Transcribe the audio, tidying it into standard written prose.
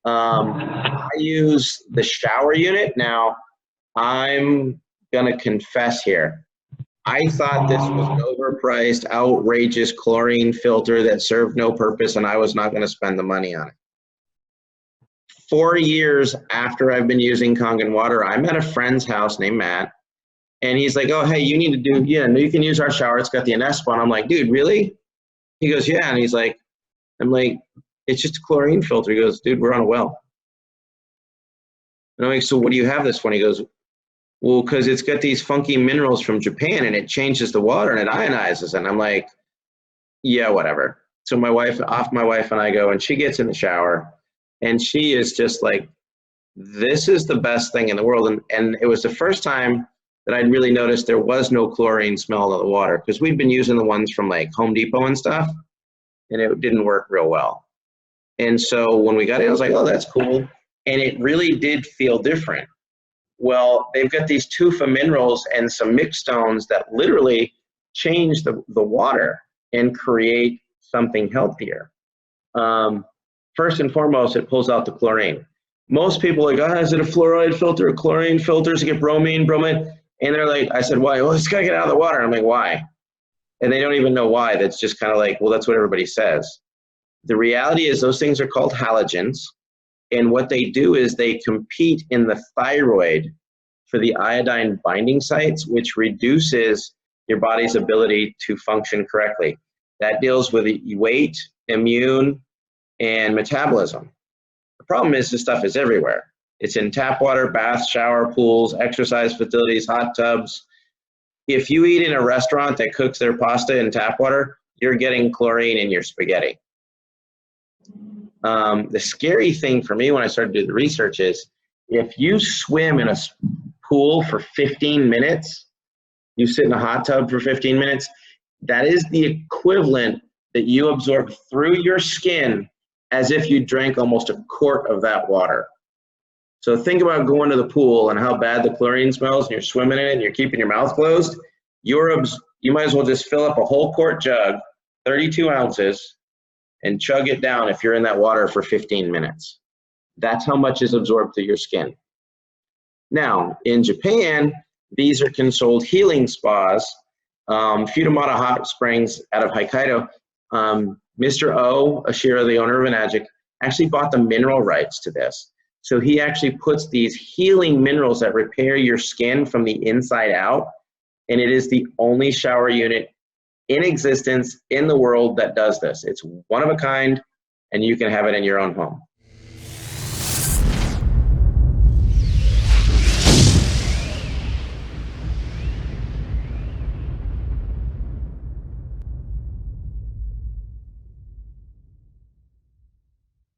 I use the shower unit. Now, I'm gonna confess here. I thought this was an overpriced, outrageous chlorine filter that served no purpose, and I was not gonna spend the money on it. 4 years after I've been using Kangen water, I'm at a friend's house named Matt, and he's like, oh, hey, you need to do, yeah, you can use our shower. It's got the Anespa. And I'm like, dude, really? He goes, yeah. And he's like, I'm like, it's just a chlorine filter. He goes, dude, we're on a well. And I'm like, so what do you have this for? And he goes, well, because it's got these funky minerals from Japan and it changes the water and it ionizes. And I'm like, yeah, whatever. So my wife and I go, and she gets in the shower and she is just like, this is the best thing in the world. And it was the first time that I'd really noticed there was no chlorine smell of the water, because we've been using the ones from like Home Depot and stuff, and it didn't work real well. And so when we got it, I was like, oh, that's cool. And it really did feel different. Well, they've got these tufa minerals and some mixed stones that literally change the water and create something healthier. First and foremost, it pulls out the chlorine. Most people are like, oh, is it a fluoride filter, a chlorine filter, to get bromine? And they're like, I said, why? Well, it's gotta get out of the water. I'm like, why? And they don't even know why. That's just kind of like, well, that's what everybody says. The reality is those things are called halogens. And what they do is they compete in the thyroid for the iodine binding sites, which reduces your body's ability to function correctly. That deals with weight, immune, and metabolism. The problem is this stuff is everywhere. It's in tap water, baths, shower, pools, exercise facilities, hot tubs. If you eat in a restaurant that cooks their pasta in tap water, you're getting chlorine in your spaghetti. The scary thing for me when I started to do the research is if you swim in a pool for 15 minutes, you sit in a hot tub for 15 minutes, that is the equivalent that you absorb through your skin as if you drank almost a quart of that water. So think about going to the pool and how bad the chlorine smells, and you're swimming in it and you're keeping your mouth closed. You might as well just fill up a whole quart jug, 32 ounces, and chug it down if you're in that water for 15 minutes. That's how much is absorbed through your skin. Now, in Japan, these are controlled healing spas. Futamata Hot Springs out of Hokkaido, Mr. O, Ashira, the owner of Enagic, actually bought the mineral rights to this. So he actually puts these healing minerals that repair your skin from the inside out, and it is the only shower unit in existence in the world that does this. It's one of a kind, and you can have it in your own home.